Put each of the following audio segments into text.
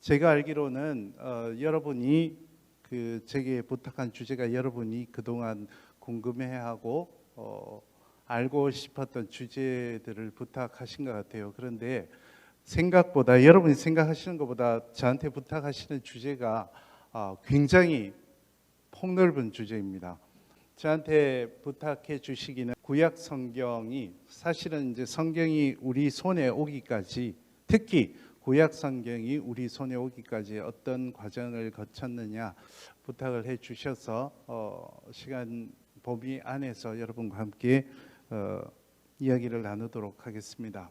제가 알기로는 여러분이 제게 부탁한 주제가 여러분이 그동안 궁금해하고 알고 싶었던 주제들을 부탁하신 것 같아요. 그런데 생각보다 여러분이 생각하시는 것보다 저한테 부탁하시는 주제가 굉장히 폭넓은 주제입니다. 저한테 부탁해 주시기는 구약 성경이 사실은 이제 성경이 우리 손에 오기까지, 특히 구약 성경이 우리 손에 오기까지 어떤 과정을 거쳤느냐 부탁을 해 주셔서 시간 범위 안에서 여러분과 함께 이야기를 나누도록 하겠습니다.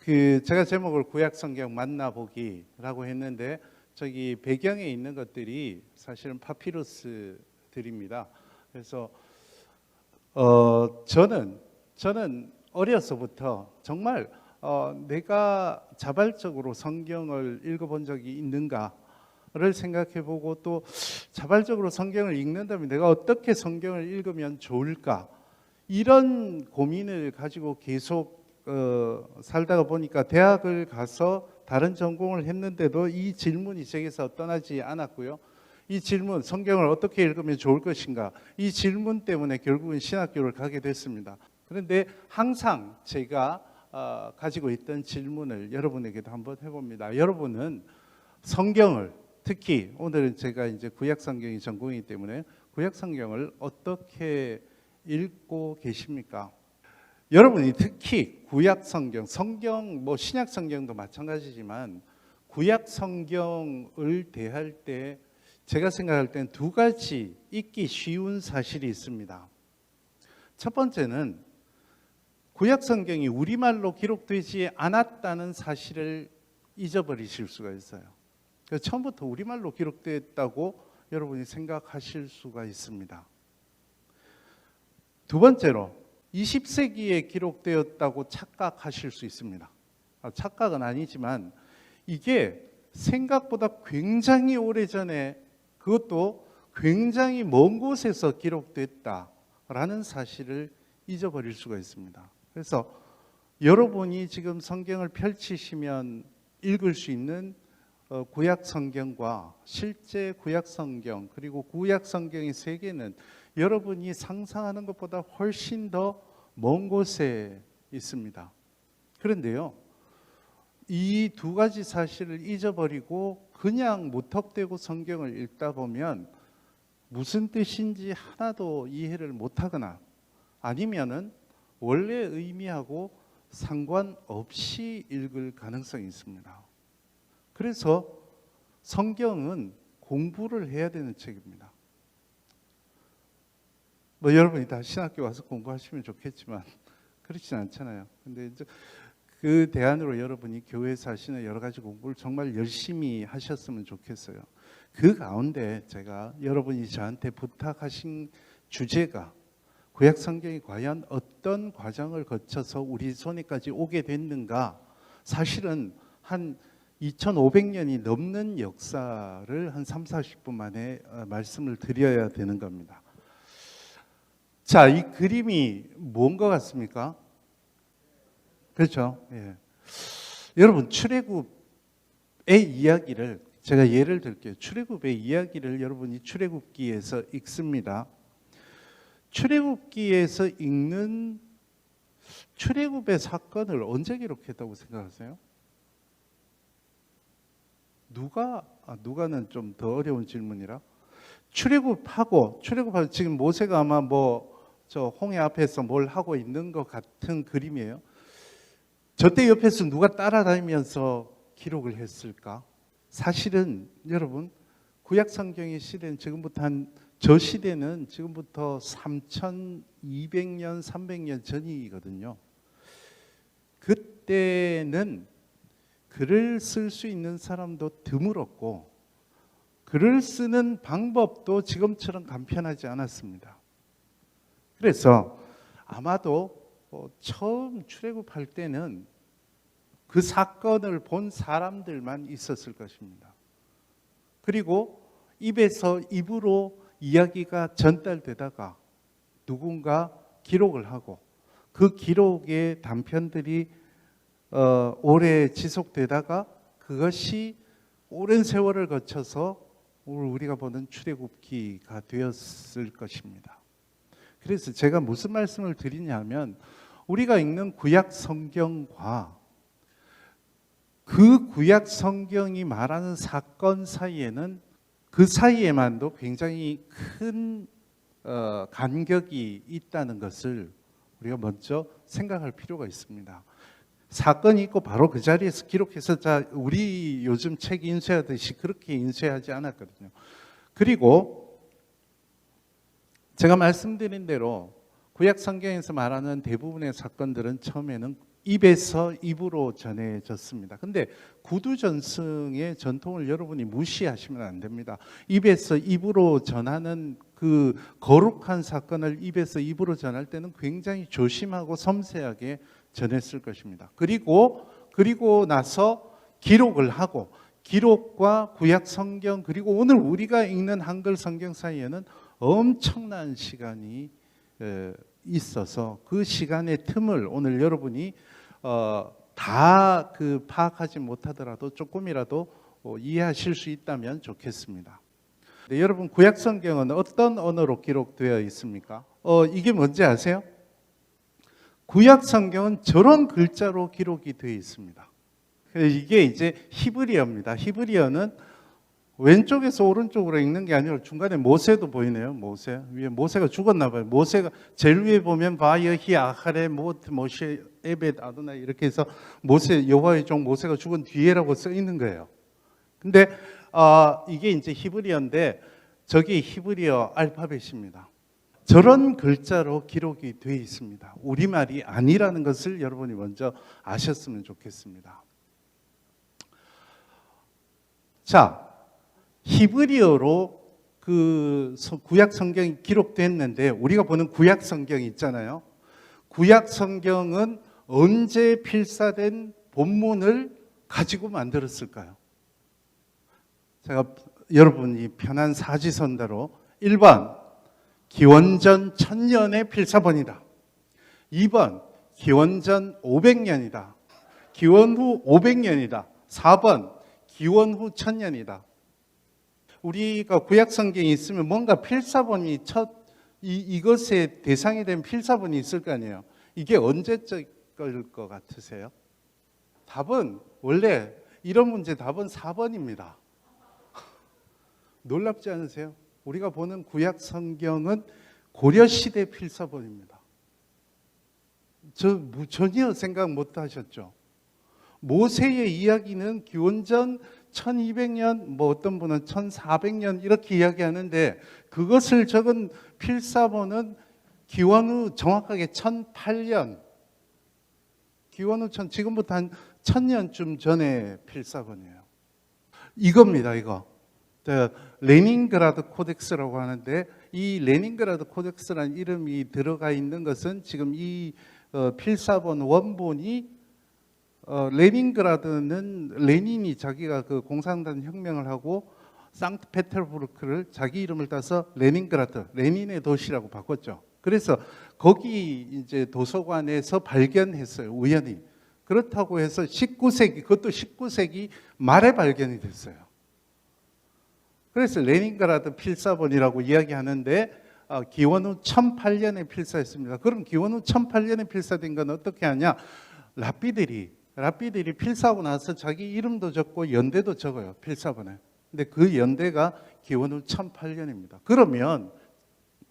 제가 제목을 구약 성경 만나보기라고 했는데 저기 배경에 있는 것들이 사실은 파피루스들입니다. 그래서 저는 어려서부터 정말 내가 자발적으로 성경을 읽어본 적이 있는가를 생각해보고, 또 자발적으로 성경을 읽는다면 내가 어떻게 성경을 읽으면 좋을까, 이런 고민을 가지고 계속 살다가 보니까 대학을 가서 다른 전공을 했는데도 이 질문이 제게서 떠나지 않았고요. 이 질문, 성경을 어떻게 읽으면 좋을 것인가, 이 질문 때문에 결국은 신학교를 가게 됐습니다. 그런데 항상 제가 가지고 있던 질문을 여러분에게도 한번 해봅니다. 여러분은 성경을, 특히 오늘은 제가 이제 구약 성경이 전공이기 때문에 구약 성경을 어떻게 읽고 계십니까? 여러분이 특히 구약 성경, 신약 성경도 마찬가지지만 구약 성경을 대할 때 제가 생각할 때는 두 가지 잊기 쉬운 사실이 있습니다. 첫 번째는 구약 성경이 우리말로 기록되지 않았다는 사실을 잊어버리실 수가 있어요. 그래서 처음부터 우리말로 기록됐다고 여러분이 생각하실 수가 있습니다. 두 번째로 20세기에 기록되었다고 착각하실 수 있습니다. 착각은 아니지만 이게 생각보다 굉장히 오래전에, 그것도 굉장히 먼 곳에서 기록됐다라는 사실을 잊어버릴 수가 있습니다. 그래서 여러분이 지금 성경을 펼치시면 읽을 수 있는 구약 성경과 실제 구약 성경, 그리고 구약 성경의 세계는 여러분이 상상하는 것보다 훨씬 더 먼 곳에 있습니다. 그런데요, 이 두 가지 사실을 잊어버리고 그냥 무턱대고 성경을 읽다 보면 무슨 뜻인지 하나도 이해를 못하거나 아니면은 원래 의미하고 상관없이 읽을 가능성이 있습니다. 그래서 성경은 공부를 해야 되는 책입니다. 여러분이 다 신학교 와서 공부하시면 좋겠지만 그렇진 않잖아요. 근데 이제 그 대안으로 여러분이 교회에서 하시는 여러 가지 공부를 정말 열심히 하셨으면 좋겠어요. 그 가운데 제가 여러분이 저한테 부탁하신 주제가 구약 성경이 과연 어떤 과정을 거쳐서 우리 손에까지 오게 됐는가, 사실은 한 2500년이 넘는 역사를 한 30-40분 만에 말씀을 드려야 되는 겁니다. 자, 이 그림이 뭔 것 같습니까? 그렇죠? 예. 여러분, 출애굽의 이야기를 제가 예를 들게요. 출애굽의 이야기를 여러분이 출애굽기에서 읽습니다. 출애굽기에서 읽는 출애굽의 사건을 언제 기록했다고 생각하세요? 누가는 좀 더 어려운 질문이라. 출애굽하고 지금 모세가 아마 저 홍해 앞에서 뭘 하고 있는 것 같은 그림이에요. 저때 옆에서 누가 따라다니면서 기록을 했을까? 사실은 여러분, 구약 성경의 시대는 저 시대는 지금부터 3200년, 300년 전이거든요. 그때는 글을 쓸 수 있는 사람도 드물었고 글을 쓰는 방법도 지금처럼 간편하지 않았습니다. 그래서 아마도 처음 출애굽할 때는 그 사건을 본 사람들만 있었을 것입니다. 그리고 입에서 입으로 이야기가 전달되다가 누군가 기록을 하고 그 기록의 단편들이 오래 지속되다가 그것이 오랜 세월을 거쳐서 우리가 보는 출애굽기가 되었을 것입니다. 그래서 제가 무슨 말씀을 드리냐면 우리가 읽는 구약 성경과 그 구약 성경이 말하는 사건 사이에는 그 사이에만도 굉장히 큰 간격이 있다는 것을 우리가 먼저 생각할 필요가 있습니다. 사건이 있고 바로 그 자리에서 기록해서 자 우리 요즘 책 인쇄하듯이 그렇게 인쇄하지 않았거든요. 그리고 제가 말씀드린 대로 구약 성경에서 말하는 대부분의 사건들은 처음에는 입에서 입으로 전해졌습니다. 근데 구두 전승의 전통을 여러분이 무시하시면 안 됩니다. 입에서 입으로 전하는 그 거룩한 사건을 입에서 입으로 전할 때는 굉장히 조심하고 섬세하게 전했을 것입니다. 그리고 나서 기록을 하고 기록과 구약 성경 그리고 오늘 우리가 읽는 한글 성경 사이에는 엄청난 시간이 있어서 그 시간의 틈을 오늘 여러분이 다 그 파악하지 못하더라도 조금이라도 이해하실 수 있다면 좋겠습니다. 네, 여러분 구약 성경은 어떤 언어로 기록되어 있습니까? 이게 뭔지 아세요? 구약 성경은 저런 글자로 기록이 되어 있습니다. 이게 이제 히브리어입니다. 히브리어는 왼쪽에서 오른쪽으로 읽는 게 아니라 중간에 모세도 보이네요. 모세 위에 모세가 죽었나 봐요. 모세가 제일 위에 보면 바여히 아하레 모트 모시 에벳 아도나 이렇게 해서 모세 여호와의 종 모세가 죽은 뒤에라고 써 있는 거예요. 근데 이게 이제 히브리어인데 저게 히브리어 알파벳입니다. 저런 글자로 기록이 되어 있습니다. 우리말이 아니라는 것을 여러분이 먼저 아셨으면 좋겠습니다. 자, 히브리어로 그 구약 성경이 기록됐는데 우리가 보는 구약 성경이 있잖아요. 구약 성경은 언제 필사된 본문을 가지고 만들었을까요? 제가 여러분이 편한 사지선다로 1번 기원전 1000년의 필사본이다. 2번 기원전 500년이다. 기원 후 500년이다. 4번 기원 후 1000년이다. 우리가 구약 성경이 있으면 뭔가 필사본이 이것의 대상이 된 필사본이 있을 거 아니에요. 이게 언제적일 것 같으세요? 답은 원래 이런 문제 답은 4번입니다. 놀랍지 않으세요? 우리가 보는 구약 성경은 고려시대 필사본입니다. 전혀 생각 못 하셨죠? 모세의 이야기는 기원전 1200년, 뭐 어떤 분은 1400년 이렇게 이야기하는데 그것을 적은 필사본은 기원 후 정확하게 1008년, 기원 후 지금부터 한 1000년쯤 전의 필사본이에요. 이겁니다, 이거. 레닌그라드 코덱스라고 하는데 이 레닌그라드 코덱스라는 이름이 들어가 있는 것은 지금 이 필사본 원본이 레닌그라드는 레닌이 자기가 그 공산당 혁명을 하고 상트페테르부르크를 자기 이름을 따서 레닌그라드, 레닌의 도시라고 바꿨죠. 그래서 거기 이제 도서관에서 발견했어요, 우연히. 그렇다고 해서 19세기, 그것도 19세기 말에 발견이 됐어요. 그래서 레닌그라드 필사본이라고 이야기하는데 기원 후 1008년에 필사했습니다. 그럼 기원 후 1008년에 필사된 건 어떻게 하냐? 랍비들이 필사하고 나서 자기 이름도 적고 연대도 적어요, 필사본에. 근데 그 연대가 기원 후 1008년입니다. 그러면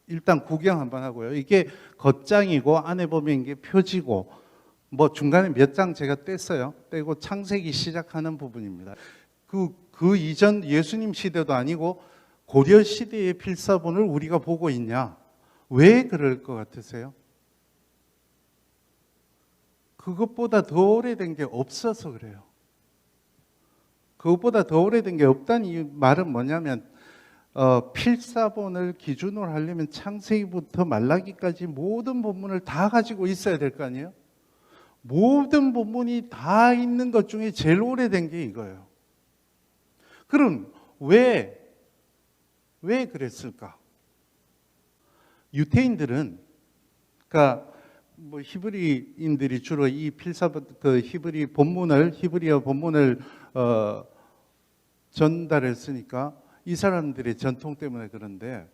일단 구경 한번 하고요. 이게 겉장이고 안에 보면 이게 표지고 뭐 중간에 몇 장 제가 뗐어요. 떼고 창세기 시작하는 부분입니다. 그 이전 예수님 시대도 아니고 고려 시대의 필사본을 우리가 보고 있냐? 왜 그럴 것 같으세요? 그것보다 더 오래된 게 없어서 그래요. 그것보다 더 오래된 게 없다는 이 말은 뭐냐면 필사본을 기준으로 하려면 창세기부터 말라기까지 모든 본문을 다 가지고 있어야 될 거 아니에요? 모든 본문이 다 있는 것 중에 제일 오래된 게 이거예요. 그럼 왜 그랬을까? 유대인들은 그러니까 뭐 히브리인들이 주로 이 필사본 그 히브리어 본문을 전달했으니까 이 사람들의 전통 때문에 그런데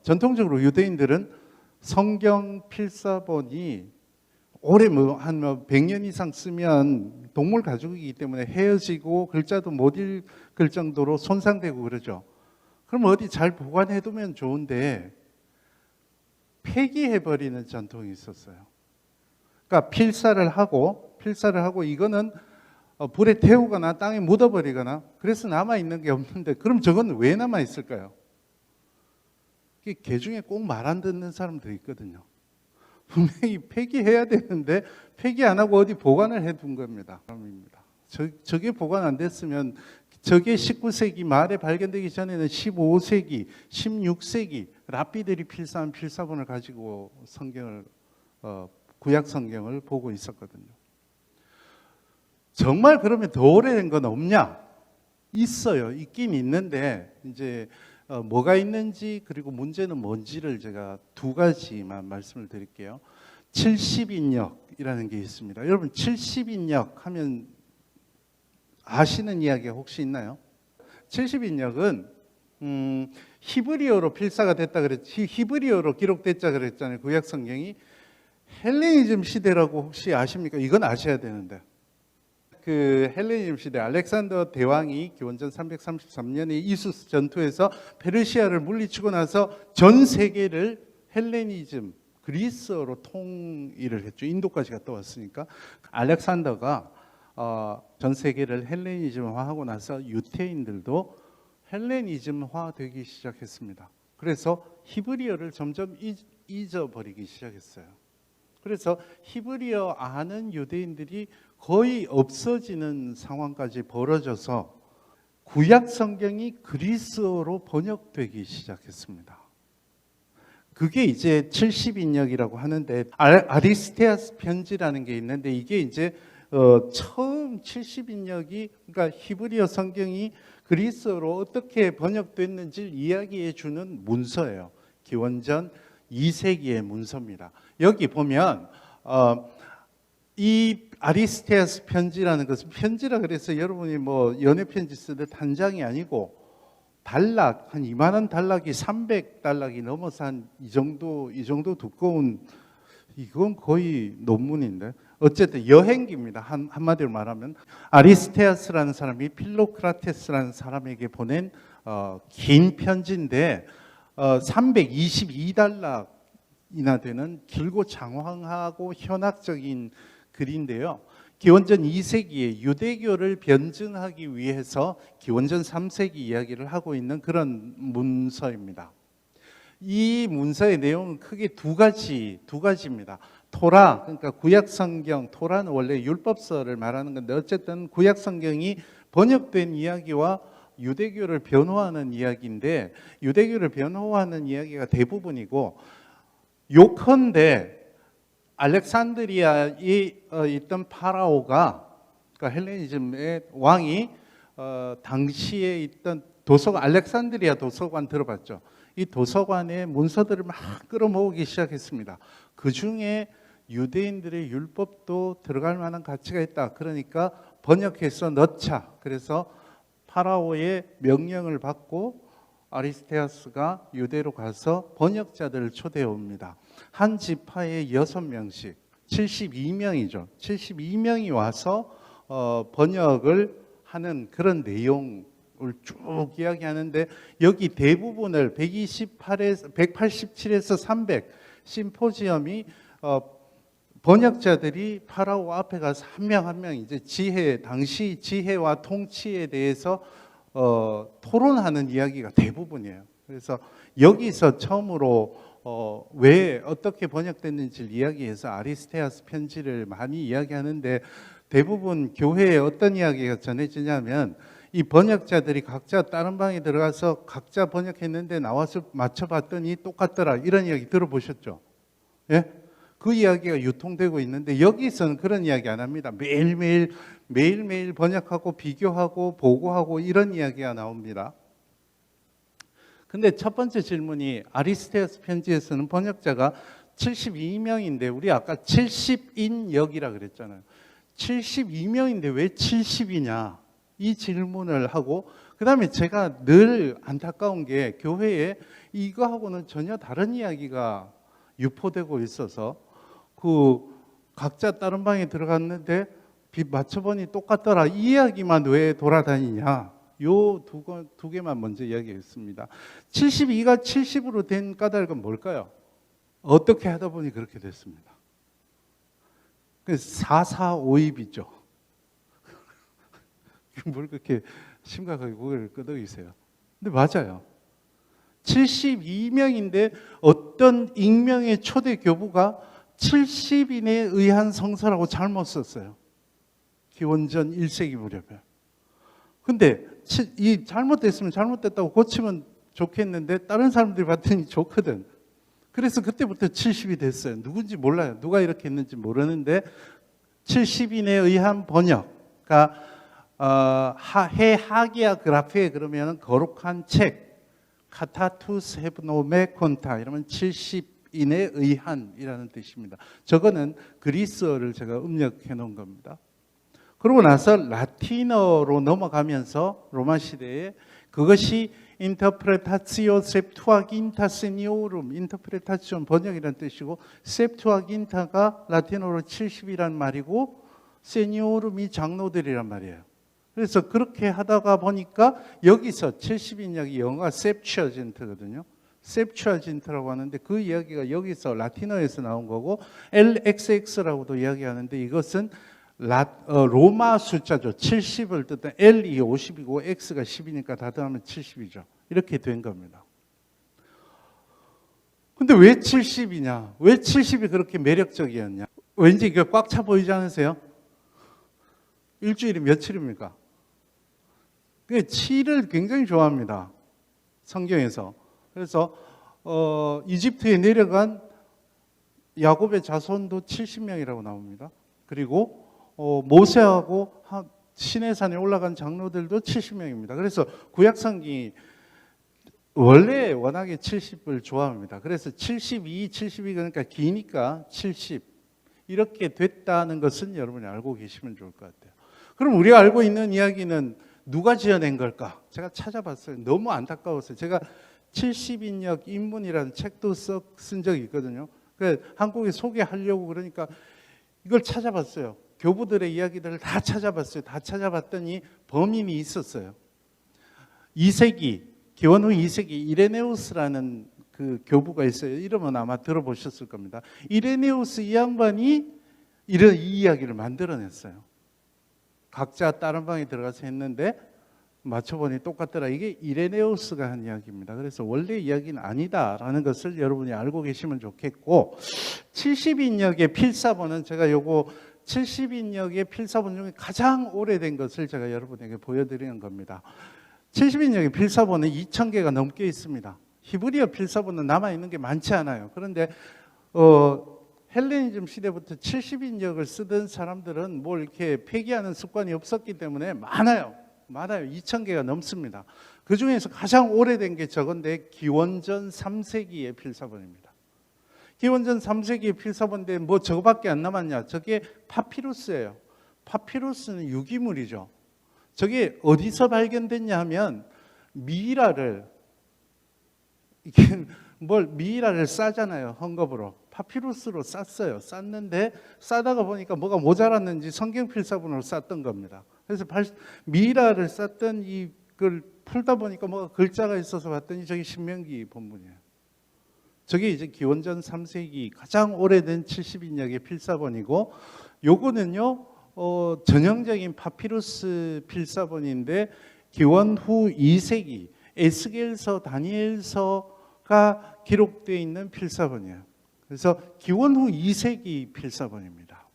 전통적으로 유대인들은 성경 필사본이 오래 한 100년 이상 쓰면 동물 가죽이기 때문에 헤어지고 글자도 못 읽을 정도로 손상되고 그러죠. 그럼 어디 잘 보관해두면 좋은데 폐기해버리는 전통이 있었어요. 그러니까 필사를 하고 이거는 불에 태우거나 땅에 묻어버리거나 그래서 남아있는 게 없는데 그럼 저건 왜 남아있을까요? 개 중에 꼭 말 안 듣는 사람도 있거든요. 분명히 폐기해야 되는데 폐기 안 하고 어디 보관을 해둔 겁니다. 저게 보관 안 됐으면 저게 19세기 말에 발견되기 전에는 15세기, 16세기 랍비들이 필사한 필사본을 가지고 성경을 구약 성경을 보고 있었거든요. 정말 그러면 더 오래된 건 없냐? 있어요. 있긴 있는데 이제 뭐가 있는지 그리고 문제는 뭔지를 제가 두 가지만 말씀을 드릴게요. 70인역이라는 게 있습니다. 여러분 70인역 하면 아시는 이야기가 혹시 있나요? 70인역은 히브리어로 필사가 됐다 그랬지, 히브리어로 기록됐자 그랬잖아요. 구약 성경이 헬레니즘 시대라고 혹시 아십니까? 이건 아셔야 되는데. 그 헬레니즘 시대 알렉산더 대왕이 기원전 333년에 이수스 전투에서 페르시아를 물리치고 나서 전 세계를 헬레니즘 그리스어로 통일을 했죠. 인도까지 갔다 왔으니까 알렉산더가 전 세계를 헬레니즘화하고 나서 유태인들도 헬레니즘화 되기 시작했습니다. 그래서 히브리어를 점점 잊어버리기 시작했어요. 그래서 히브리어 아는 유대인들이 거의 없어지는 상황까지 벌어져서 구약 성경이 그리스어로 번역되기 시작했습니다. 그게 이제 70인역이라고 하는데 아리스테아스 편지라는 게 있는데 이게 이제 처음 70인역이 그러니까 히브리어 성경이 그리스어로 어떻게 번역됐는지를 이야기해 주는 문서예요. 기원전 2세기의 문서입니다. 여기 보면 이 아리스테아스 편지라는 것은 편지라 그래서 여러분이 뭐 연애 편지 쓰듯 한 장이 아니고 단락 한 2만 단락이 300단락이 넘어서 한 이 정도 두꺼운 이건 거의 논문인데 어쨌든 여행기입니다. 한마디로 말하면 아리스테아스라는 사람이 필로크라테스라는 사람에게 보낸 긴 편지인데 322단락이나 되는 길고 장황하고 현학적인 글인데요. 기원전 2세기에 유대교를 변증하기 위해서 기원전 3세기 이야기를 하고 있는 그런 문서입니다. 이 문서의 내용은 크게 두 가지입니다. 토라, 그러니까 구약 성경, 토라는 원래 율법서를 말하는 건데 어쨌든 구약 성경이 번역된 이야기와 유대교를 변호하는 이야기인데 유대교를 변호하는 이야기가 대부분이고 요컨대 알렉산드리아에 있던 파라오가 그러니까 헬레니즘의 왕이 당시에 있던 도서관 알렉산드리아 도서관 들어봤죠? 이 도서관에 문서들을 막 끌어모으기 시작했습니다. 그 중에 유대인들의 율법도 들어갈 만한 가치가 있다. 그러니까 번역해서 넣자. 그래서 파라오의 명령을 받고 아리스테아스가 유대로 가서 번역자들을 초대해 옵니다. 한 지파에 6명씩 72명이죠. 72명이 와서 번역을 하는 그런 내용을 쭉 이야기하는데 여기 대부분을 187에서 300 심포지엄이 번역자들이 파라오 앞에 가서 한 명 한 명 이제 당시 지혜와 통치에 대해서 토론하는 이야기가 대부분이에요. 그래서 여기서 처음으로 왜 어떻게 번역됐는지를 이야기해서 아리스테아스 편지를 많이 이야기하는데 대부분 교회에 어떤 이야기가 전해지냐면 이 번역자들이 각자 다른 방에 들어가서 각자 번역했는데 나와서 맞춰봤더니 똑같더라 이런 이야기 들어보셨죠? 예? 그 이야기가 유통되고 있는데 여기서는 그런 이야기 안 합니다. 매일매일 번역하고 비교하고 보고하고 이런 이야기가 나옵니다. 근데 첫 번째 질문이 아리스테아스 편지에서는 번역자가 72명인데 우리 아까 70인역이라 그랬잖아요. 72명인데 왜 70이냐? 이 질문을 하고, 그 다음에 제가 늘 안타까운 게 교회에 이거하고는 전혀 다른 이야기가 유포되고 있어서 각자 다른 방에 들어갔는데 맞춰보니 똑같더라, 이 이야기만 왜 돌아다니냐. 요 두 개만 먼저 이야기했습니다. 72가 70으로 된 까닭은 뭘까요? 어떻게 하다 보니 그렇게 됐습니다. 4,4,5입이죠. 뭘 그렇게 심각하게 고개를 끄덕이세요? 근데 맞아요. 72명인데 어떤 익명의 초대 교부가 70인에 의한 성서라고 잘못 썼어요. 기원전 1세기 무렵에. 근데 이 잘못됐으면 잘못됐다고 고치면 좋겠는데 다른 사람들이 봤더니 좋거든. 그래서 그때부터 70이 됐어요. 누군지 몰라요. 누가 이렇게 했는지 모르는데 70인에 의한 번역가 하기야 그라페 그러면 거룩한 책 카타투스 헤브노메 콘타 이러면 70인에 의한이라는 뜻입니다. 저거는 그리스어를 제가 음력해 놓은 겁니다. 그러고 나서 라틴어로 넘어가면서 로마 시대에 그것이 인터프레타치오 셉투아긴타 세니오룸, 인터프레타치온 번역이라는 뜻이고 셉투아긴타가 라틴어로 70이란 말이고 세니오룸이 장로들이란 말이에요. 그래서 그렇게 하다가 보니까 여기서 70인역이 영어가 셉츄아진트거든요. 셉츄아진트라고 하는데 그 이야기가 여기서 라틴어에서 나온 거고 LXX라고도 이야기하는데 이것은 로마 숫자죠. 70을 뜻한 L이 50이고 X가 10이니까 다 더하면 70이죠. 이렇게 된 겁니다. 근데 왜 70이냐? 왜 70이 그렇게 매력적이었냐? 왠지 이게 꽉 차 보이지 않으세요? 일주일이 며칠입니까? 7을 굉장히 좋아합니다. 성경에서. 그래서 이집트에 내려간 야곱의 자손도 70명이라고 나옵니다. 그리고 모세하고 시내산에 올라간 장로들도 70명입니다. 그래서 구약성경이 원래 워낙에 70을 좋아합니다. 그래서 72 그러니까 기니까 70 이렇게 됐다는 것은 여러분이 알고 계시면 좋을 것 같아요. 그럼 우리가 알고 있는 이야기는 누가 지어낸 걸까? 제가 찾아봤어요. 너무 안타까웠어요. 제가 70인역 인문이라는 책도 쓴 적이 있거든요. 한국에 소개하려고 그러니까 이걸 찾아봤어요. 교부들의 이야기들을 다 찾아봤어요. 다 찾아봤더니 범인이 있었어요. 2세기, 기원 후 2세기 이레네우스라는 그 교부가 있어요. 이름은 아마 들어보셨을 겁니다. 이레네우스 이 양반이 이 이야기를 만들어냈어요. 각자 다른 방에 들어가서 했는데 맞춰보니 똑같더라. 이게 이레네우스가 한 이야기입니다. 그래서 원래 이야기는 아니다라는 것을 여러분이 알고 계시면 좋겠고 70인역의 필사본은 제가 요거 70인역의 필사본 중에 가장 오래된 것을 제가 여러분에게 보여드리는 겁니다. 70인역의 필사본은 2,000개가 넘게 있습니다. 히브리어 필사본은 남아있는 게 많지 않아요. 그런데 헬레니즘 시대부터 70인역을 쓰던 사람들은 뭘 이렇게 폐기하는 습관이 없었기 때문에 많아요. 2,000개가 넘습니다. 그 중에서 가장 오래된 게 저건데 기원전 3세기의 필사본입니다. 기원전 3세기의 필사본인데 뭐 저거밖에 안 남았냐? 저게 파피루스예요. 파피루스는 유기물이죠. 저게 어디서 발견됐냐 하면 미이라를 싸잖아요. 헝겊으로. 파피루스로 쌌어요. 쌌는데 싸다가 보니까 뭐가 모자랐는지 성경 필사본으로 쌌던 겁니다. 그래서 미이라를 쌌던 이걸 풀다 보니까 뭐가 글자가 있어서 봤더니 저게 신명기 본문이에요. 저게 이제 기원전 3세기 가장 오래된 70인역의 필사본이고 요거는요 전형적인 파피루스 필사본인데 기원 후 2세기 에스겔서 다니엘서가 기록되어 있는 필사본이에요. 그래서 기원 후 2세기 필사본입니다.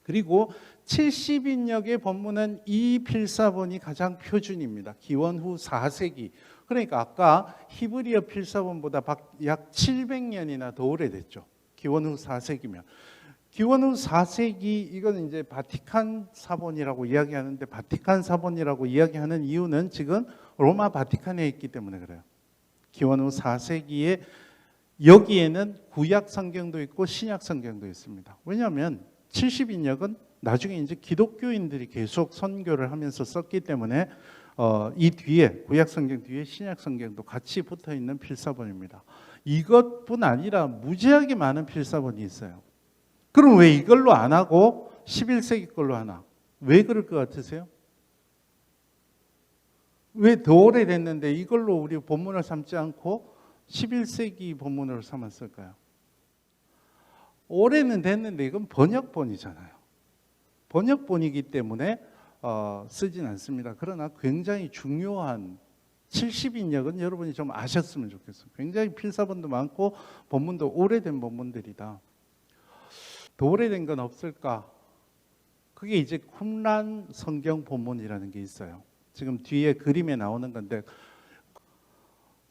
그리고 70인역의 본문은 이 필사본이 가장 표준입니다. 기원 후 4세기. 그러니까 아까 히브리어 필사본보다 약 700년이나 더 오래됐죠. 기원 후 4세기면. 기원 후 4세기 이건 이제 바티칸 사본이라고 이야기하는데 바티칸 사본이라고 이야기하는 이유는 지금 로마 바티칸에 있기 때문에 그래요. 기원 후 4세기에 여기에는 구약 성경도 있고 신약 성경도 있습니다. 왜냐하면 70인역은 나중에 이제 기독교인들이 계속 선교를 하면서 썼기 때문에 이 뒤에 구약 성경 뒤에 신약 성경도 같이 붙어 있는 필사본입니다. 이것뿐 아니라 무지하게 많은 필사본이 있어요. 그럼 왜 이걸로 안 하고 11세기 걸로 하나? 왜 그럴 것 같으세요? 왜 더 오래됐는데 이걸로 우리 본문을 삼지 않고 11세기 본문으로 삼았을까요? 오래는 됐는데 이건 번역본이잖아요. 번역본이기 때문에 쓰진 않습니다. 그러나 굉장히 중요한 70인역은 여러분이 좀 아셨으면 좋겠어요. 굉장히 필사본도 많고 본문도 오래된 본문들이다. 더 오래된 건 없을까? 그게 이제 쿰란 성경 본문이라는 게 있어요. 지금 뒤에 그림에 나오는 건데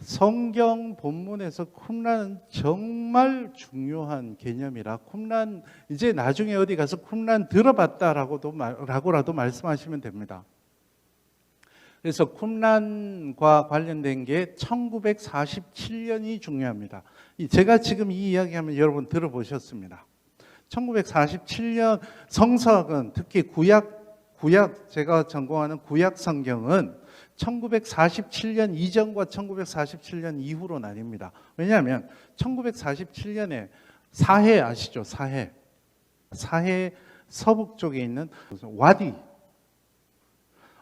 성경 본문에서 쿰란은 정말 중요한 개념이라 쿰란 이제 나중에 어디 가서 쿰란 들어봤다라고라도 말씀하시면 됩니다. 그래서 쿰란과 관련된 게 1947년이 중요합니다. 제가 지금 이 이야기하면 여러분 들어보셨습니다. 1947년 성서학은 특히 구약 제가 전공하는 구약 성경은 1947년 이전과 1947년 이후로 나뉩니다. 왜냐하면 1947년에 사해 아시죠? 사해 서북 쪽에 있는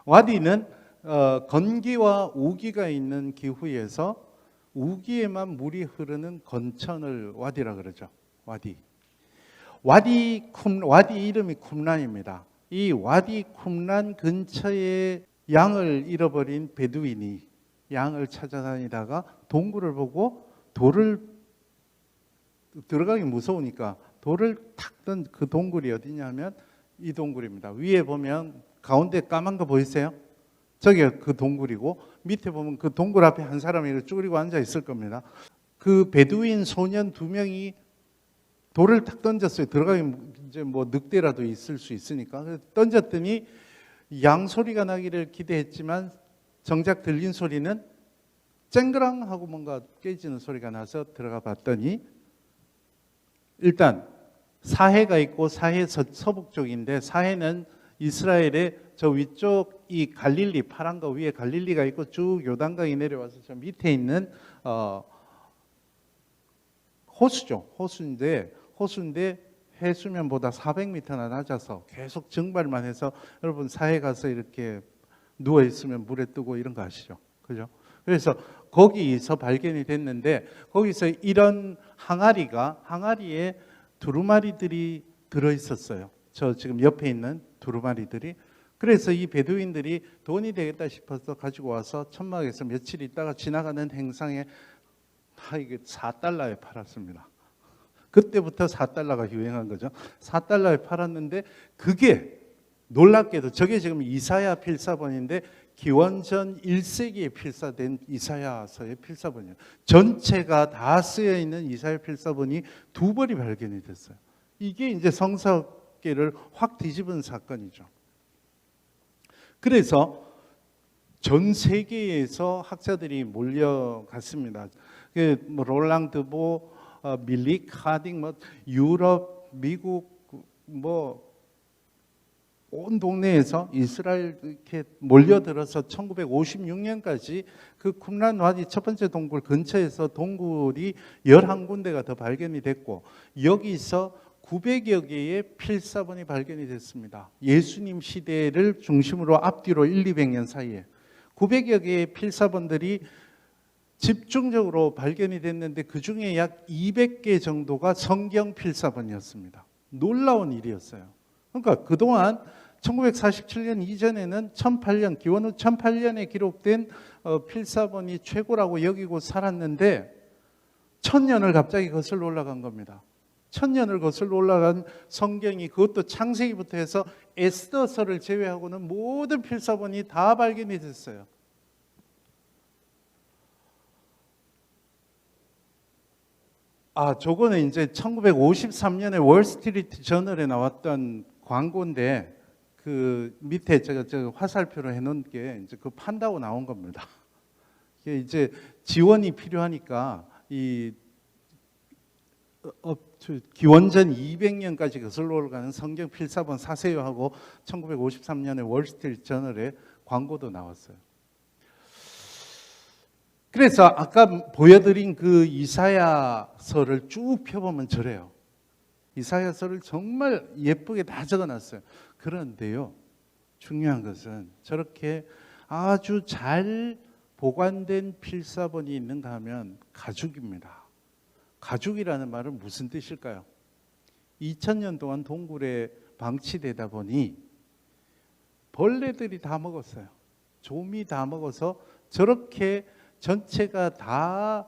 와디는 건기와 우기가 있는 기후에서 우기에만 물이 흐르는 건천을 와디라 그러죠. 와디 이름이 쿰란입니다. 이 와디 쿰란 근처에 양을 잃어버린 베두인이 양을 찾아다니다가 동굴을 보고 돌을 들어가기 무서우니까 돌을 탁 던 그 동굴이 어디냐면 이 동굴입니다. 위에 보면 가운데 까만 거 보이세요? 저게 그 동굴이고 밑에 보면 그 동굴 앞에 한 사람이 쭈그리고 앉아 있을 겁니다. 그 베두인 소년 2명이 돌을 탁 던졌어요. 들어가기 이제 뭐 늑대라도 있을 수 있으니까. 그래서 던졌더니 양 소리가 나기를 기대했지만 정작 들린 소리는 쨍그랑 하고 뭔가 깨지는 소리가 나서 들어가 봤더니 일단 사해가 있고 사해 서북 쪽인데 사해는 이스라엘의 저 위쪽 이 갈릴리 파란 거 위에 갈릴리가 있고 쭉 요단강이 내려와서 저 밑에 있는 호수인데 해수면보다 400m나 낮아서 계속 증발만 해서 여러분 사해 가서 이렇게 누워 있으면 물에 뜨고 이런 거 아시죠? 그죠? 그래서 거기서 발견이 됐는데 거기서 이런 항아리에 두루마리들이 들어 있었어요. 저 지금 옆에 있는 두루마리들이. 그래서 이 베두인들이 돈이 되겠다 싶어서 가지고 와서 천막에서 며칠 있다가 지나가는 행상에 이게 4달러에 팔았습니다. 그때부터 4달러가 유행한 거죠. 4달러에 팔았는데 그게 놀랍게도 저게 지금 이사야 필사본인데 기원전 1세기에 필사된 이사야서의 필사본이에요. 전체가 다 쓰여 있는 이사야 필사본이 2벌이 발견이 됐어요. 이게 이제 성서학계를 확 뒤집은 사건이죠. 그래서 전 세계에서 학자들이 몰려갔습니다. 뭐 롤랑 드보, 밀리 카딩, 뭐 유럽, 미국, 뭐 온 동네에서 이스라엘 이렇게 몰려들어서 1956년까지 그 쿰란 와디 첫 번째 동굴 근처에서 동굴이 11군데가 더 발견이 됐고 여기서 900여 개의 필사본이 발견이 됐습니다. 예수님 시대를 중심으로 앞뒤로 200년 사이에 900여 개의 필사본들이 집중적으로 발견이 됐는데 그중에 약 200개 정도가 성경 필사본이었습니다. 놀라운 일이었어요. 그러니까 그동안 1947년 이전에는 기원 후 1008년에 기록된 필사본이 최고라고 여기고 살았는데 1000년을 갑자기 거슬러 올라간 겁니다. 1000년을 거슬러 올라간 성경이 그것도 창세기부터 해서 에스더서를 제외하고는 모든 필사본이 다 발견이 됐어요. 저거는 이제 1953년에 월스트리트 저널에 나왔던 광고인데 그 밑에 제가 화살표로 해놓은 게 이제 그 판다고 나온 겁니다. 이게 이제 지원이 필요하니까 이 기원전 200년까지 거슬러 올라가는 성경 필사본 사세요 하고 1953년에 월스트리트 저널에 광고도 나왔어요. 그래서 아까 보여드린 그 이사야서를 쭉 펴보면 저래요. 이사야서를 정말 예쁘게 다 적어놨어요. 그런데요, 중요한 것은 저렇게 아주 잘 보관된 필사본이 있는가 하면 가죽입니다. 가죽이라는 말은 무슨 뜻일까요? 2000년 동안 동굴에 방치되다 보니 벌레들이 다 먹었어요. 좀이 다 먹어서 저렇게 전체가 다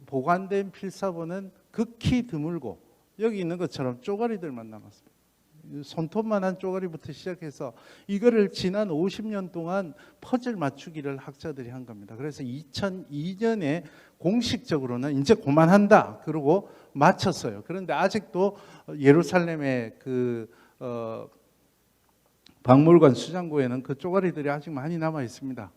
보관된 필사본은 극히 드물고 여기 있는 것처럼 쪼가리들만 남았습니다. 손톱만한 쪼가리부터 시작해서 이거를 지난 50년 동안 퍼즐 맞추기를 학자들이 한 겁니다. 그래서 2002년에 공식적으로는 이제 그만한다 그러고 마쳤어요. 그런데 아직도 예루살렘의 그 박물관 수장고에는 그 쪼가리들이 아직 많이 남아 있습니다.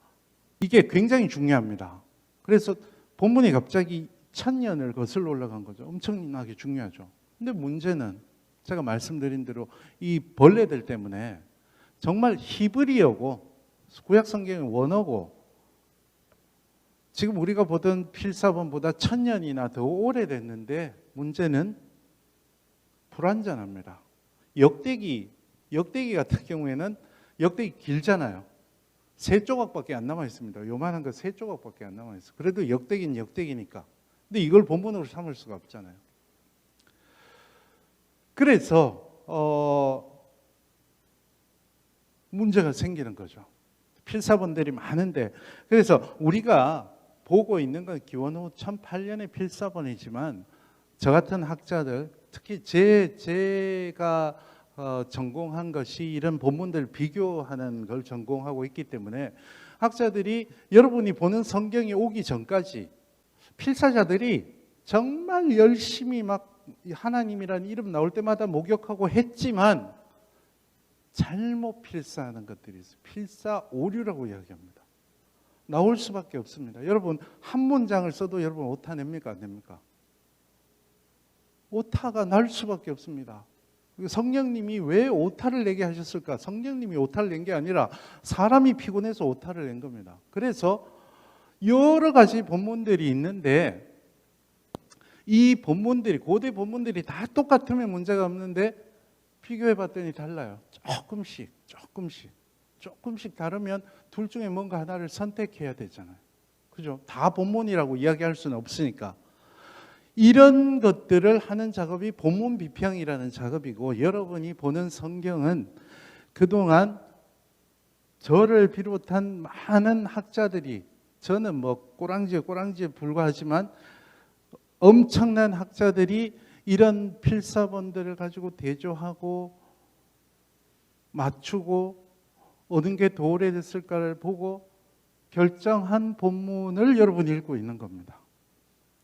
이게 굉장히 중요합니다. 그래서 본문이 갑자기 1000년을 거슬러 올라간 거죠. 엄청나게 중요하죠. 근데 문제는 제가 말씀드린 대로 이 벌레들 때문에 정말 히브리어고 구약 성경의 원어고 지금 우리가 보던 필사본보다 1000년이나 더 오래됐는데 문제는 불완전합니다. 역대기 같은 경우에는 역대기 길잖아요. 3조각밖에 안 남아 있습니다. 요만한 거 3조각밖에 안 남아 있어요. 그래도 역대기는 역대기니까. 근데 이걸 본문으로 삼을 수가 없잖아요. 그래서 문제가 생기는 거죠. 필사본들이 많은데 그래서 우리가 보고 있는 건 기원 후 1008년의 필사본이지만 저 같은 학자들 특히 제가 전공한 것이 이런 본문들을 비교하는 걸 전공하고 있기 때문에 학자들이 여러분이 보는 성경이 오기 전까지 필사자들이 정말 열심히 막 하나님이라는 이름 나올 때마다 목욕하고 했지만 잘못 필사하는 것들이 있어요. 필사 오류라고 이야기합니다. 나올 수밖에 없습니다. 여러분 한 문장을 써도 여러분 오타 냅니까? 안 냅니까? 오타가 날 수밖에 없습니다. 성령님이 왜 오타를 내게 하셨을까? 성령님이 오타를 낸 게 아니라 사람이 피곤해서 오타를 낸 겁니다. 그래서 여러 가지 본문들이 있는데 이 본문들이 고대 본문들이 다 똑같으면 문제가 없는데 비교해 봤더니 달라요. 조금씩 다르면 둘 중에 뭔가 하나를 선택해야 되잖아요. 그죠? 다 본문이라고 이야기할 수는 없으니까. 이런 것들을 하는 작업이 본문 비평이라는 작업이고 여러분이 보는 성경은 그동안 저를 비롯한 많은 학자들이 저는 뭐 꼬랑지에 불과하지만 엄청난 학자들이 이런 필사본들을 가지고 대조하고 맞추고 어느 게 더 오래됐을까를 보고 결정한 본문을 여러분이 읽고 있는 겁니다.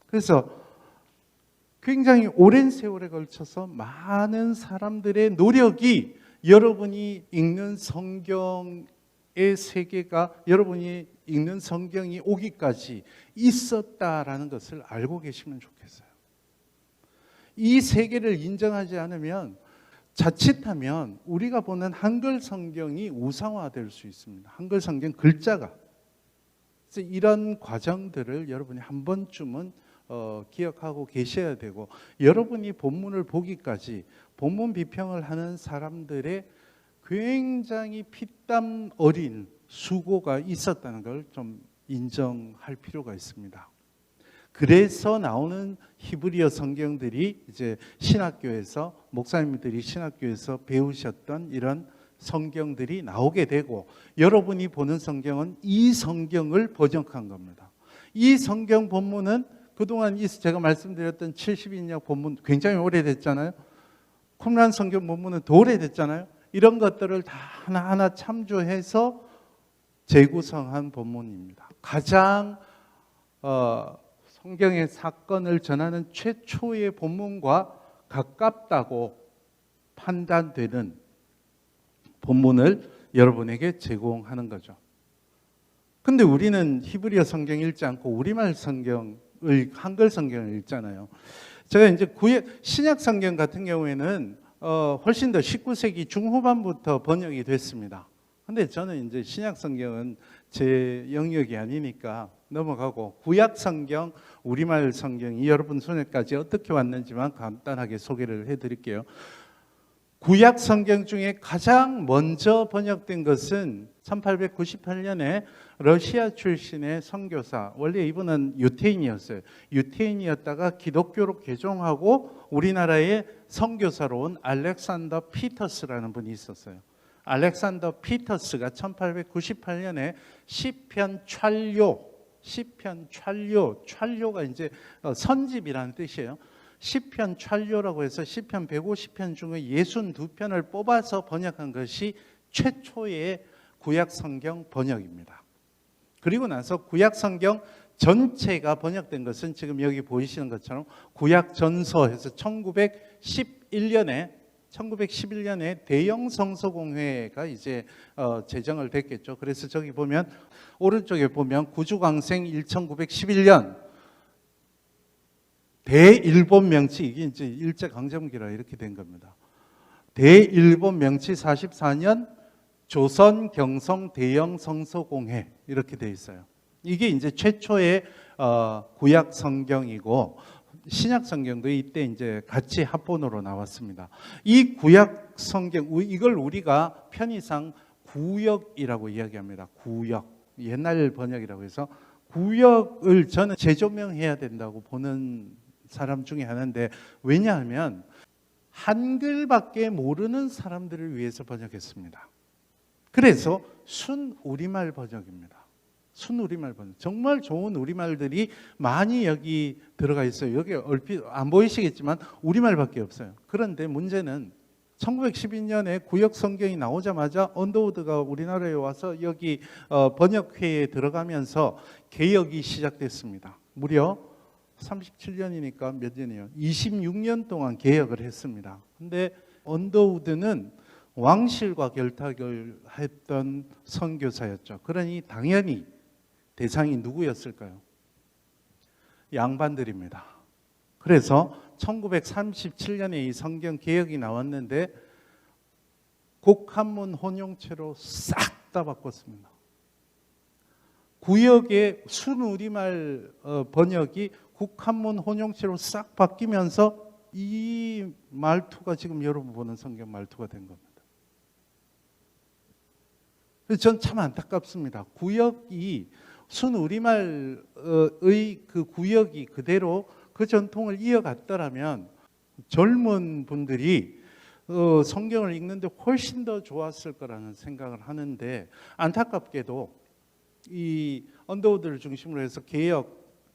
그래서 굉장히 오랜 세월에 걸쳐서 많은 사람들의 노력이 여러분이 읽는 성경의 세계가 여러분이 읽는 성경이 오기까지 있었다라는 것을 알고 계시면 좋겠어요. 이 세계를 인정하지 않으면 자칫하면 우리가 보는 한글 성경이 우상화될 수 있습니다. 한글 성경 글자가. 그래서 이런 과정들을 여러분이 한 번쯤은 기억하고 계셔야 되고 여러분이 본문을 보기까지 본문 비평을 하는 사람들의 굉장히 피땀 어린 수고가 있었다는 걸 좀 인정할 필요가 있습니다. 그래서 나오는 히브리어 성경들이 이제 신학교에서 목사님들이 신학교에서 배우셨던 이런 성경들이 나오게 되고 여러분이 보는 성경은 이 성경을 번역한 겁니다. 이 성경 본문은 그동안 제가 말씀드렸던 70인역 본문 굉장히 오래됐잖아요. 쿰란 성경 본문은 더 오래됐잖아요. 이런 것들을 다 하나하나 참조해서 재구성한 본문입니다. 가장 성경의 사건을 전하는 최초의 본문과 가깝다고 판단되는 본문을 여러분에게 제공하는 거죠. 근데 우리는 히브리어 성경 읽지 않고 우리말 성경을 한글 성경을 읽잖아요. 제가 이제 신약 성경 같은 경우에는 훨씬 더 19세기 중후반부터 번역이 됐습니다. 근데 저는 이제 신약 성경은 제 영역이 아니니까 넘어가고 구약 성경, 우리말 성경이 여러분 손에까지 어떻게 왔는지만 간단하게 소개를 해드릴게요. 구약 성경 중에 가장 먼저 번역된 것은 1898년에 러시아 출신의 선교사, 원래 이분은 유태인이었어요. 유태인이었다가 기독교로 개종하고 우리나라에 선교사로 온 알렉산더 피터스라는 분이 있었어요. 알렉산더 피터스가 1898년에 시편 찰료가 이제 선집이라는 뜻이에요. 시편 찰료라고 해서 시편 150편 중에 62편을 뽑아서 번역한 것이 최초의 구약 성경 번역입니다. 그리고 나서 구약 성경 전체가 번역된 것은 지금 여기 보이시는 것처럼 구약 전서에서 1911년에 대영 성서공회가 이제 제정을 됐겠죠. 그래서 저기 보면 오른쪽에 보면 구주광생 1911년 대일본 명치, 이게 이제 일제 강점기라 이렇게 된 겁니다. 대일본 명치 44년 조선 경성 대영 성서공회 이렇게 돼 있어요. 이게 이제 최초의 구약 성경이고 신약 성경도 이때 이제 같이 합본으로 나왔습니다. 이 구약 성경, 이걸 우리가 편의상 구역이라고 이야기합니다. 구역, 옛날 번역이라고 해서 구역을 저는 재조명해야 된다고 보는 사람 중에 하나인데, 왜냐하면 한글밖에 모르는 사람들을 위해서 번역했습니다. 그래서 순 우리말 번역입니다. 순 우리말 번역. 정말 좋은 우리말들이 많이 여기 들어가 있어요. 여기 얼핏 안 보이시겠지만 우리말밖에 없어요. 그런데 문제는 1912년에 구역 성경이 나오자마자 언더우드가 우리나라에 와서 여기 번역회에 들어가면서 개혁이 시작됐습니다. 무려 37년이니까 몇 년이에요? 26년 동안 개혁을 했습니다. 근데 언더우드는 왕실과 결탁을 했던 선교사였죠. 그러니 당연히 대상이 누구였을까요? 양반들입니다. 그래서 1937년에 이 성경 개혁이 나왔는데 곡한문 혼용체로 싹 다 바꿨습니다. 구역의 순우리말 번역이 국한문 혼용체로 싹 바뀌면서 이 말투가 지금 여러분 보는 성경 말투가 된 겁니다. 그래서 전 참 안타깝습니다. 구역이 순우리말의 그 구역이 그대로 그 전통을 이어갔더라면 젊은 분들이 성경을 읽는데 훨씬 더 좋았을 거라는 생각을 하는데, 안타깝게도 이 언더우드를 중심으로 해서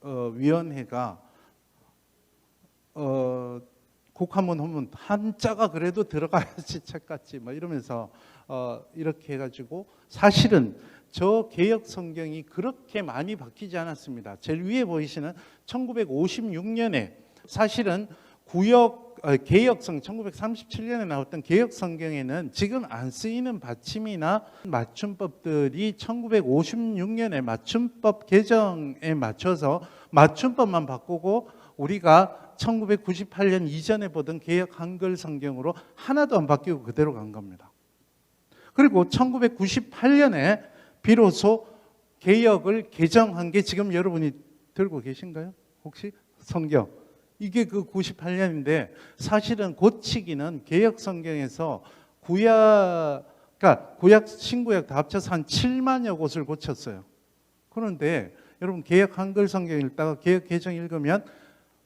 개혁위원회가 곡한문 혼문 한자가 그래도 들어가야지 책같지 뭐 이러면서 이렇게 해가지고 사실은 저 개혁 성경이 그렇게 많이 바뀌지 않았습니다. 제일 위에 보이시는 1956년에 사실은 개혁성 1937년에 나왔던 개혁 성경에는 지금 안 쓰이는 받침이나 맞춤법들이 1956년에 맞춤법 개정에 맞춰서 맞춤법만 바꾸고 우리가 1998년 이전에 보던 개혁 한글 성경으로 하나도 안 바뀌고 그대로 간 겁니다. 그리고 1998년에 비로소 개혁을 개정한 게 지금 여러분이 들고 계신가요? 혹시 성경? 이게 그 98년인데 사실은 고치기는 개혁 성경에서 그러니까 구약, 신구약 다 합쳐서 한 7만여 곳을 고쳤어요. 그런데 여러분 개혁 한글 성경 읽다가 개혁 개정 읽으면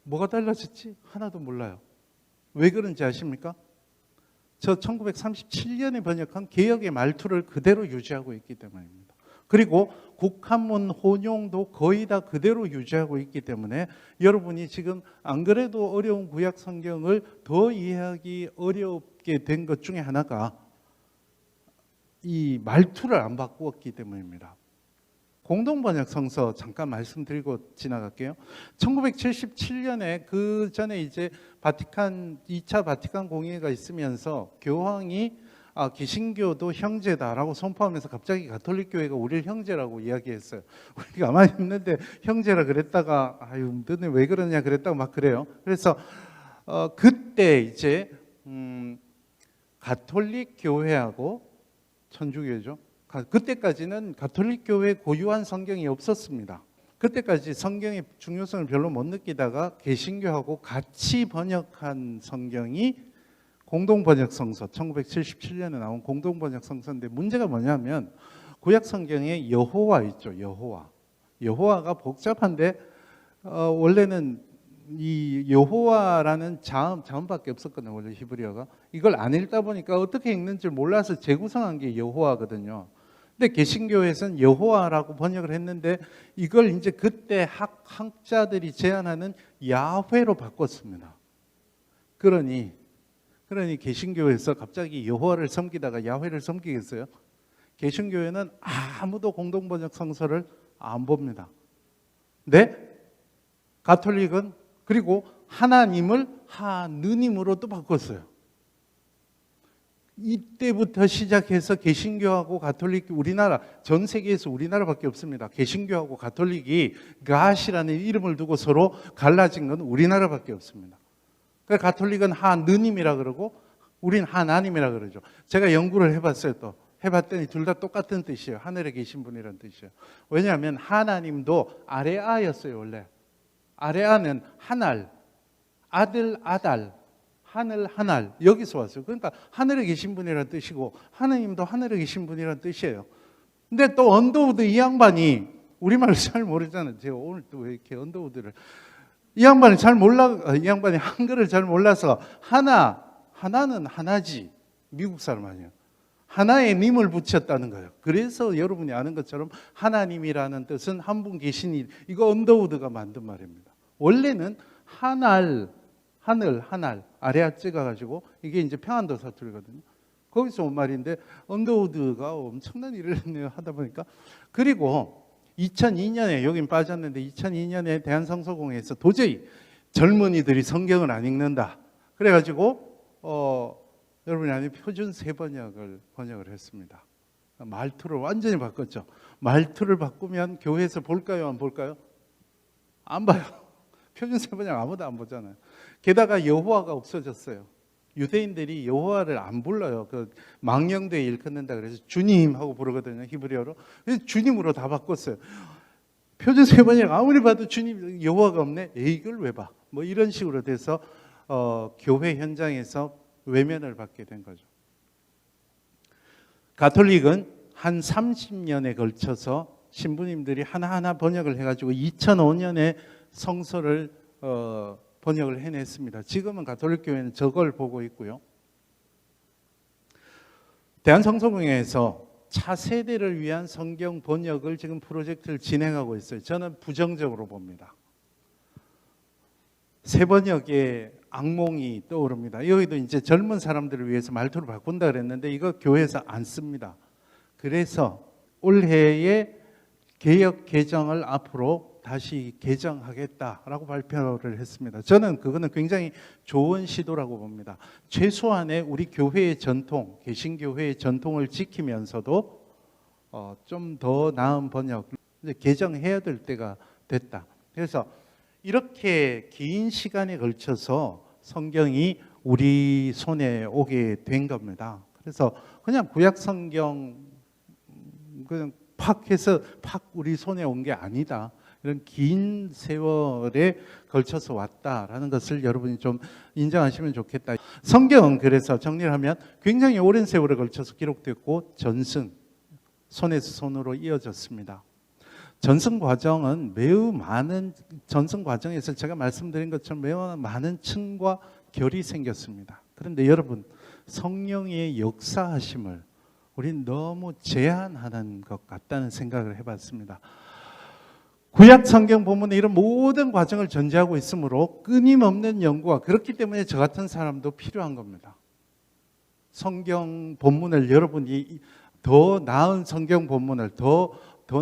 뭐가 달라졌지? 하나도 몰라요. 왜 그런지 아십니까? 저 1937년에 번역한 개혁의 말투를 그대로 유지하고 있기 때문입니다. 그리고 국한문 혼용도 거의 다 그대로 유지하고 있기 때문에 여러분이 지금 안 그래도 어려운 구약 성경을 더 이해하기 어렵게 된 것 중에 하나가 이 말투를 안 바꾸었기 때문입니다. 공동번역 성서 잠깐 말씀드리고 지나갈게요. 1977년에 그 전에 이제 바티칸 2차 바티칸 공의회가 있으면서 교황이 개신교도 형제다라고 선포하면서 갑자기 가톨릭 교회가 우리를 형제라고 이야기했어요. 우리가 가만히 있는데 형제라 그랬다가 아유 너네 왜 그러냐 그랬다고 막 그래요. 그래서 그때 이제 가톨릭 교회하고 천주교죠. 그때까지는 가톨릭 교회 고유한 성경이 없었습니다. 그때까지 성경의 중요성을 별로 못 느끼다가 개신교하고 같이 번역한 성경이 공동번역성서 1977년에 나온 공동번역성서인데 문제가 뭐냐면 구약 성경에 여호와 있죠. 여호와가 복잡한데 원래는 이 여호와라는 자음밖에 없었거든요. 원래 히브리어가 이걸 안 읽다 보니까 어떻게 읽는지 몰라서 재구성한 게 여호와거든요. 근데 개신교에서는 여호와라고 번역을 했는데 이걸 이제 그때 학자들이 제안하는 야훼로 바꿨습니다. 그러니 개신교에서 갑자기 여호와를 섬기다가 야훼를 섬기겠어요? 개신교회는 아무도 공동번역 성서를 안 봅니다. 근데 가톨릭은 그리고 하나님을 하느님으로 또 바꿨어요. 이때부터 시작해서 개신교하고 가톨릭 우리나라 전 세계에서 우리나라밖에 없습니다. 개신교하고 가톨릭이 갓이라는 이름을 두고 서로 갈라진 건 우리나라밖에 없습니다. 그러니까 가톨릭은 하느님이라 그러고 우린 하나님이라 그러죠. 제가 연구를 해봤어요. 또 해봤더니 둘 다 똑같은 뜻이에요. 하늘에 계신 분이라는 뜻이에요. 왜냐하면 하나님도 아레아였어요. 원래 아레아는 하날, 아들 아달, 하늘 하날 여기서 왔어요. 그러니까 하늘에 계신 분이라는 뜻이고 하나님도 하늘에 계신 분이라는 뜻이에요. 근데 또 언더우드 이 양반이 우리말을 잘 모르잖아요. 제가 오늘 또 왜 이렇게 언더우드를 이 양반이 이 양반이 한글을 잘 몰라서 하나는 하나지. 미국 사람 아니에요. 하나의 님을 붙였다는 거예요. 그래서 여러분이 아는 것처럼 하나님이라는 뜻은 한 분 계시니 이거 언더우드가 만든 말입니다. 원래는 하늘 아래아 찍어가지고 이게 이제 평안도 사투리거든요. 거기서 온 말인데 언더우드가 엄청난 일을 했네요. 하다 보니까 그리고 2002년에 여긴 빠졌는데 2002년에 대한성서공회에서 도저히 젊은이들이 성경을 안 읽는다. 그래가지고 여러분이 아는 표준 번역을 했습니다. 말투를 완전히 바꿨죠. 말투를 바꾸면 교회에서 볼까요? 안 볼까요? 안 봐요. 표준 번역 아무도 안 보잖아요. 게다가 여호와가 없어졌어요. 유대인들이 여호와를 안 불러요. 그 망령되이 일컫는다 그래서 주님 하고 부르거든요. 히브리어로. 그래서 주님으로 다 바꿨어요. 표준 번역 아무리 봐도 주님 여호와가 없네. 에이, 이걸 왜 봐? 뭐 이런 식으로 돼서 교회 현장에서 외면을 받게 된 거죠. 가톨릭은 한 30년에 걸쳐서 신부님들이 하나하나 번역을 해가지고 2005년에 성서를 번역을 해냈습니다. 지금은 가톨릭 교회는 저걸 보고 있고요. 대한성서공회에서 차세대를 위한 성경 번역을 지금 프로젝트를 진행하고 있어요. 저는 부정적으로 봅니다. 새 번역의 악몽이 떠오릅니다. 여기도 이제 젊은 사람들을 위해서 말투를 바꾼다 그랬는데 이거 교회에서 안 씁니다. 그래서 올해에 개역 개정을 앞으로 다시 개정하겠다라고 발표를 했습니다. 저는 그거는 굉장히 좋은 시도라고 봅니다. 최소한의 우리 교회의 전통, 개신교회의 전통을 지키면서도 좀 더 나은 번역, 이제 개정해야 될 때가 됐다. 그래서 이렇게 긴 시간에 걸쳐서 성경이 우리 손에 오게 된 겁니다. 그래서 그냥 구약 성경 그냥 팍 해서 팍 우리 손에 온 게 아니다. 이런 긴 세월에 걸쳐서 왔다라는 것을 여러분이 좀 인정하시면 좋겠다. 성경은 그래서 정리를 하면 굉장히 오랜 세월에 걸쳐서 기록됐고 전승, 손에서 손으로 이어졌습니다. 전승 과정은 매우 많은 전승 과정에서 제가 말씀드린 것처럼 매우 많은 층과 결이 생겼습니다. 그런데 여러분 성령의 역사하심을 우리는 너무 제한하는 것 같다는 생각을 해봤습니다. 구약 성경 본문에 이런 모든 과정을 전제하고 있으므로 끊임없는 연구가 그렇기 때문에 저 같은 사람도 필요한 겁니다. 성경 본문을 여러분이 더 나은 성경 본문을 더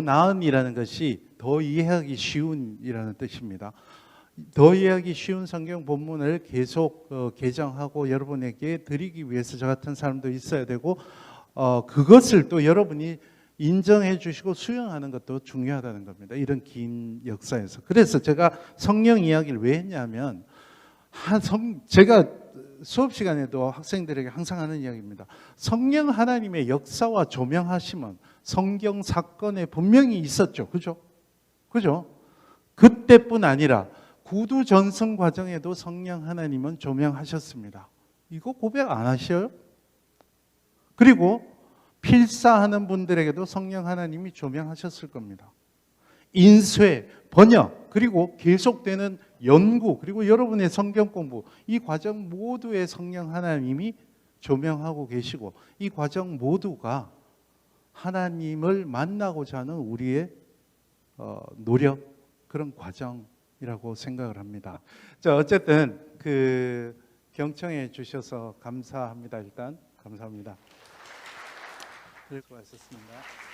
나은이라는 것이 더 이해하기 쉬운이라는 뜻입니다. 더 이해하기 쉬운 성경 본문을 계속 개정하고 여러분에게 드리기 위해서 저 같은 사람도 있어야 되고 그것을 또 여러분이 인정해 주시고 수용하는 것도 중요하다는 겁니다. 이런 긴 역사에서. 그래서 제가 성령 이야기를 왜 했냐면 제가 수업 시간에도 학생들에게 항상 하는 이야기입니다. 성령 하나님의 역사와 조명하심은 성경 사건에 분명히 있었죠. 그죠? 그죠? 그때뿐 아니라 구두 전승 과정에도 성령 하나님은 조명하셨습니다. 이거 고백 안 하셔요? 그리고 필사하는 분들에게도 성령 하나님이 조명하셨을 겁니다. 인쇄, 번역, 그리고 계속되는 연구, 그리고 여러분의 성경 공부, 이 과정 모두에 성령 하나님이 조명하고 계시고 이 과정 모두가 하나님을 만나고자 하는 우리의 노력, 그런 과정이라고 생각을 합니다. 자, 어쨌든 경청해 주셔서 감사합니다. 일단 감사합니다. 읽고 왔었습니다.